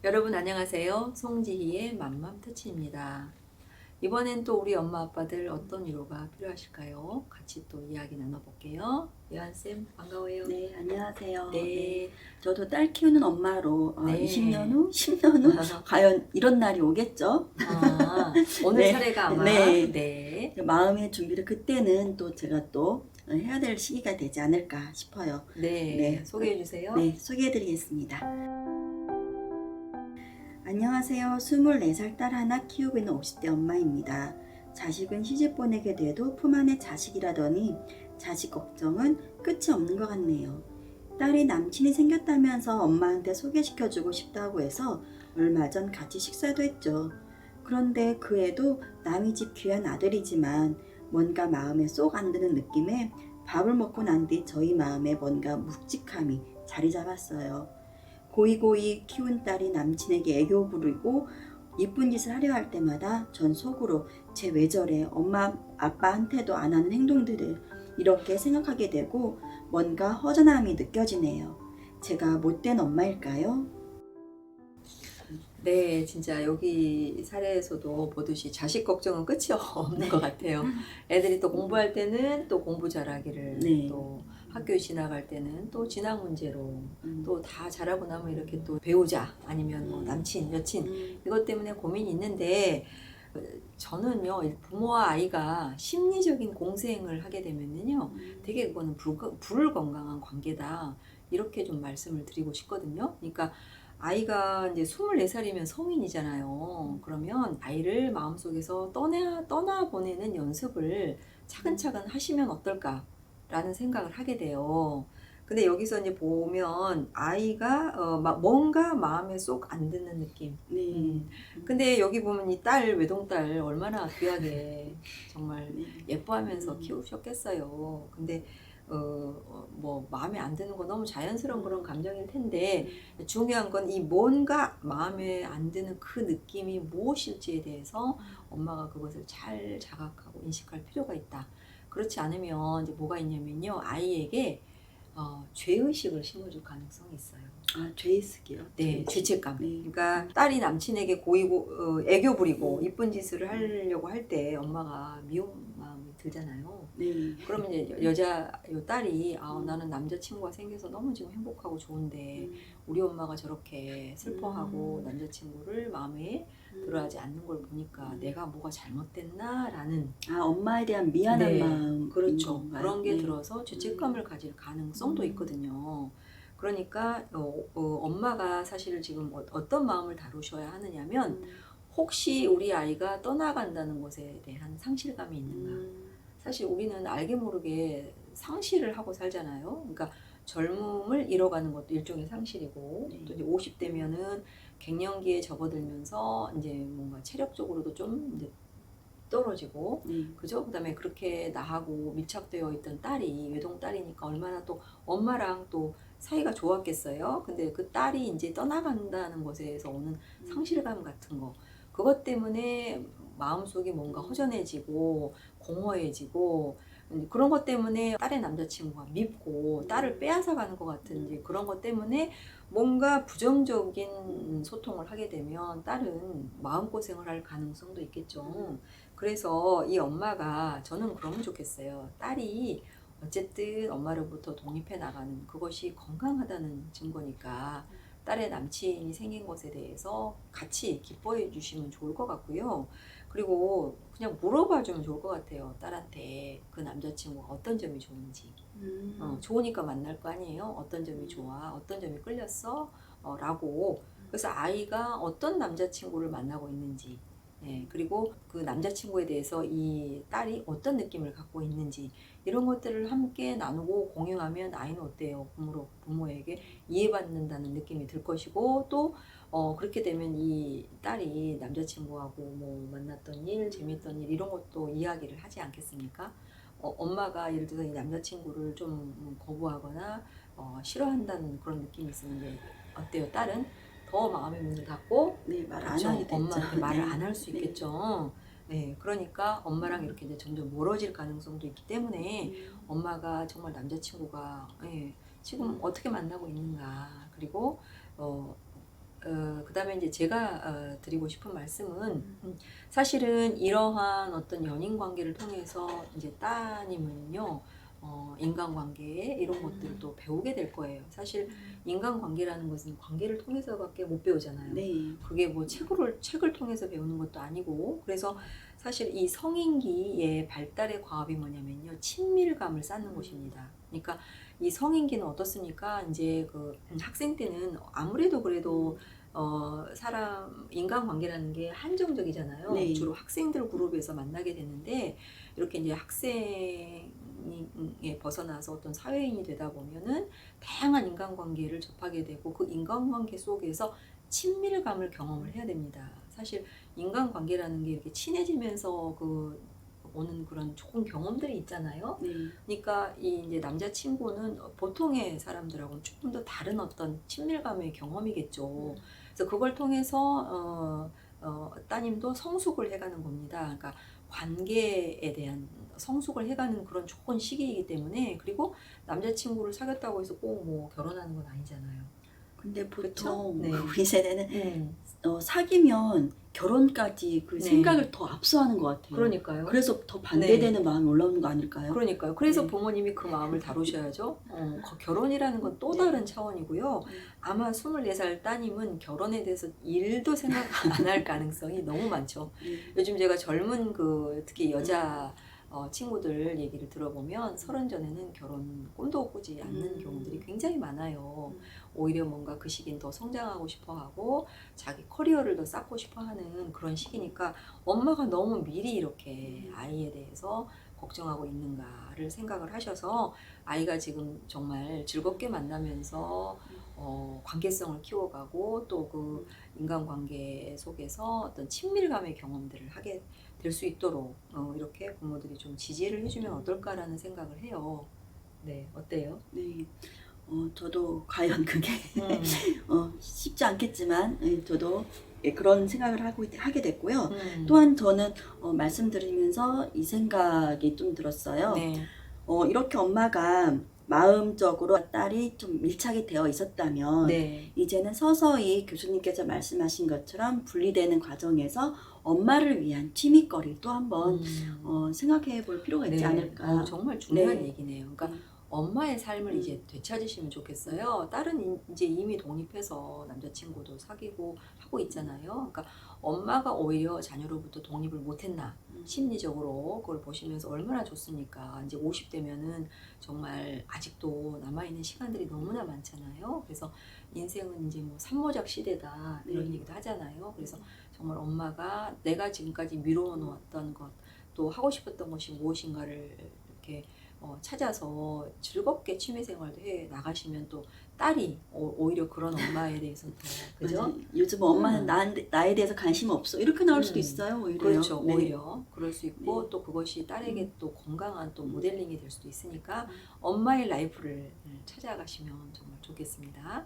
여러분 안녕하세요. 송지희의 맘맘터치입니다. 이번엔 또 우리 엄마 아빠들 어떤 위로가 필요하실까요? 같이 또 이야기 나눠볼게요. 예한쌤 반가워요. 네, 안녕하세요. 네, 네. 저도 딸 키우는 엄마로 네. 20년 후, 10년 후 과연 이런 날이 오겠죠? 오늘 네, 차례가 아마 네. 네. 마음의 준비를 그때는 또 제가 또 해야 될 시기가 되지 않을까 싶어요. 네. 소개해 주세요. 네, 소개해드리겠습니다. 안녕하세요. 24살 딸 하나 키우고 있는 50대 엄마입니다. 자식은 시집 보내게 돼도 품 안의 자식이라더니 자식 걱정은 끝이 없는 것 같네요. 딸이 남친이 생겼다면서 엄마한테 소개시켜주고 싶다고 해서 얼마 전 같이 식사도 했죠. 그런데 그 애도 남의 집 귀한 아들이지만 뭔가 마음에 쏙 안 드는 느낌에 밥을 먹고 난 뒤 저희 마음에 뭔가 묵직함이 자리 잡았어요. 고이고이 키운 딸이 남친에게 애교 부리고 예쁜 짓을 하려 할 때마다 전 속으로 쟤 왜 저래, 엄마 아빠한테도 안 하는 행동들을 이렇게 생각하게 되고 뭔가 허전함이 느껴지네요. 제가 못된 엄마일까요? 네, 진짜 여기 사례에서도 보듯이 자식 걱정은 끝이 없는 것 같아요. 애들이 또 공부할 때는 또 공부 잘하기를, 네. 또 학교에 지나갈 때는 또 진학 문제로, 음. 또 다 잘하고 나면 이렇게 또 배우자 아니면 뭐 남친, 여친 이것 때문에 고민이 있는데 저는요, 부모와 아이가 심리적인 공생을 하게 되면요 되게 그거는 불건강한 관계다 이렇게 좀 말씀을 드리고 싶거든요. 그러니까 아이가 이제 24살이면 성인이잖아요. 그러면 아이를 마음속에서 떠나 보내는 연습을 차근차근 하시면 어떨까라는 생각을 하게 돼요. 근데 여기서 이제 보면 아이가 뭔가 마음에 쏙 안 드는 느낌. 네. 근데 여기 보면 이 딸, 외동딸 얼마나 귀하게 정말 네. 예뻐하면서 키우셨겠어요. 근데 뭐 마음에 안 드는 거 너무 자연스러운 그런 감정일 텐데 중요한 건 이 뭔가 마음에 안 드는 그 느낌이 무엇일지에 대해서 엄마가 그것을 잘 자각하고 인식할 필요가 있다. 그렇지 않으면 이제 뭐가 있냐면요, 아이에게 죄의식을 심어줄 가능성이 있어요. 아, 죄의식이요? 네, 죄책감. 네. 그러니까 딸이 남친에게 애교 부리고 이쁜 짓을 하려고 할 때 엄마가 미운 마음이 들잖아요. 네. 그러면 이제 요 딸이 나는 남자친구가 생겨서 너무 지금 행복하고 좋은데 우리 엄마가 저렇게 슬퍼하고 남자친구를 마음에 들어하지 않는 걸 보니까 내가 뭐가 잘못됐나라는 아, 엄마에 대한 미안한 네, 마음. 그렇죠. 건가요? 그런 게 네. 들어서 죄책감을 가질 가능성도 있거든요. 그러니까 엄마가 사실 지금 어떤 마음을 다루셔야 하느냐면 혹시 우리 아이가 떠나간다는 것에 대한 상실감이 있는가. 사실 우리는 알게 모르게 상실을 하고 살잖아요. 그러니까 젊음을 잃어가는 것도 일종의 상실이고 또 이제 50대면은 갱년기에 접어들면서 이제 뭔가 체력적으로도 좀 이제 떨어지고 그죠? 그다음에 그렇게 나하고 밀착되어 있던 딸이 외동딸이니까 얼마나 또 엄마랑 또 사이가 좋았겠어요. 근데 그 딸이 이제 떠나간다는 것에서 오는 상실감 같은 거 그것 때문에 마음속이 뭔가 허전해지고 공허해지고 그런 것 때문에 딸의 남자친구가 밉고 딸을 빼앗아가는 것 같은 이제 그런 것 때문에 뭔가 부정적인 소통을 하게 되면 딸은 마음고생을 할 가능성도 있겠죠. 그래서 이 엄마가 저는 그러면 좋겠어요. 딸이 어쨌든 엄마로부터 독립해 나가는 그것이 건강하다는 증거니까 딸의 남친이 생긴 것에 대해서 같이 기뻐해 주시면 좋을 것 같고요. 그리고 그냥 물어봐 주면 좋을 것 같아요. 딸한테 그 남자친구가 어떤 점이 좋은지. 좋으니까 만날 거 아니에요. 어떤 점이 좋아? 어떤 점이 끌렸어? 라고. 그래서 아이가 어떤 남자친구를 만나고 있는지 그리고 그 남자친구에 대해서 이 딸이 어떤 느낌을 갖고 있는지 이런 것들을 함께 나누고 공유하면 아이는 어때요? 부모에게 이해받는다는 느낌이 들 것이고 또 그렇게 되면 이 딸이 남자친구하고 뭐 만났던 일, 재밌던 일 이런 것도 이야기를 하지 않겠습니까? 엄마가 예를 들어서 이 남자친구를 좀 거부하거나 싫어한다는 그런 느낌이 있었는데 어때요? 딸은 더 마음의 문을 닫고 네, 말 안 그쵸? 하게 됐죠. 엄마한테 말을 네. 안 할 수 네. 있겠죠. 네, 그러니까 엄마랑 이렇게 이제 점점 멀어질 가능성도 있기 때문에 엄마가 정말 남자친구가 지금 어떻게 만나고 있는가 그리고 그 그다음에 이제 제가 드리고 싶은 말씀은 사실은 이러한 어떤 연인 관계를 통해서 이제 따님은요 인간관계 이런 것들을 또 배우게 될 거예요. 사실 인간관계라는 것은 관계를 통해서밖에 못 배우잖아요. 네. 그게 뭐 책을 통해서 배우는 것도 아니고 그래서 사실 이 성인기의 발달의 과업이 뭐냐면요 친밀감을 쌓는 것입니다. 그러니까 이 성인기는 어떻습니까? 이제 그 학생 때는 아무래도 그래도 사람 인간관계라는 게 한정적이잖아요. 네. 주로 학생들 그룹에서 만나게 되는데 이렇게 이제 학생에 벗어나서 어떤 사회인이 되다 보면은 다양한 인간관계를 접하게 되고 그 인간관계 속에서 친밀감을 경험을 해야 됩니다. 사실 인간관계라는 게 이렇게 친해지면서 그 오는 그런 좋은 경험들이 있잖아요. 네. 그러니까 이 이제 남자친구는 보통의 사람들하고는 조금 더 다른 어떤 친밀감의 경험이겠죠. 그래서 그걸 통해서 따님도 성숙을 해가는 겁니다. 그러니까 관계에 대한 성숙을 해가는 그런 좋은 시기이기 때문에 그리고 남자친구를 사귀었다고 해서 꼭 뭐 결혼하는 건 아니잖아요. 근데 그쵸? 보통 네. 우리 세대는 사귀면 결혼까지 그 네. 생각을 더 앞서하는 것 같아요. 그러니까요. 그래서 더 반대되는 마음이 올라오는 거 아닐까요? 그러니까요. 그래서 네. 부모님이 그 마음을 다루셔야죠. 결혼이라는 건 또 네. 다른 차원이고요. 아마 24살 따님은 결혼에 대해서 일도 생각 안 할 가능성이 너무 많죠. 요즘 제가 젊은 그 특히 여자 친구들 얘기를 들어보면 30 전에는 결혼 꿈도 꾸지 않는 경우들이 굉장히 많아요. 오히려 뭔가 그 시기는 더 성장하고 싶어하고 자기 커리어를 더 쌓고 싶어하는 그런 시기니까 엄마가 너무 미리 이렇게 아이에 대해서 걱정하고 있는가를 생각을 하셔서 아이가 지금 정말 즐겁게 만나면서 관계성을 키워가고 또 그 인간관계 속에서 어떤 친밀감의 경험들을 하게 될 수 있도록 이렇게 부모들이 좀 지지를 해주면 어떨까라는 생각을 해요. 네, 어때요? 네. 저도 과연 그게 쉽지 않겠지만 저도 그런 생각을 하게 됐고요. 또한 저는 말씀드리면서 이 생각이 좀 들었어요. 네, 이렇게 엄마가 마음적으로 딸이 좀 밀착이 되어 있었다면 네, 이제는 서서히 교수님께서 말씀하신 것처럼 분리되는 과정에서 엄마를 위한 취미거리 또 한번 생각해 볼 필요가 있지 네. 않을까. 정말 중요한 네. 얘기네요. 그러니까 엄마의 삶을 이제 되찾으시면 좋겠어요. 딸은 이제 이미 독립해서 남자친구도 사귀고 하고 있잖아요. 그러니까 엄마가 오히려 자녀로부터 독립을 못했나 심리적으로 그걸 보시면서 얼마나 좋습니까? 이제 50대면은 정말 아직도 남아있는 시간들이 너무나 많잖아요. 그래서 인생은 이제 뭐 산모작 시대다 이런 얘기도 하잖아요. 그래서 정말 엄마가 내가 지금까지 미루어 놓았던 것, 또 하고 싶었던 것이 무엇인가를 이렇게 찾아서 즐겁게 취미생활도 해 나가시면 또 딸이 오히려 그런 엄마에 대해서 더 그죠? 맞아요. 요즘 엄마는 나에 대해서 관심 없어 이렇게 나올 수도 있어요. 오히려. 그렇죠. 네. 오히려 그럴 수 있고 네. 또 그것이 딸에게 또 건강한 또 모델링이 될 수도 있으니까 엄마의 라이프를 찾아가시면 정말 좋겠습니다.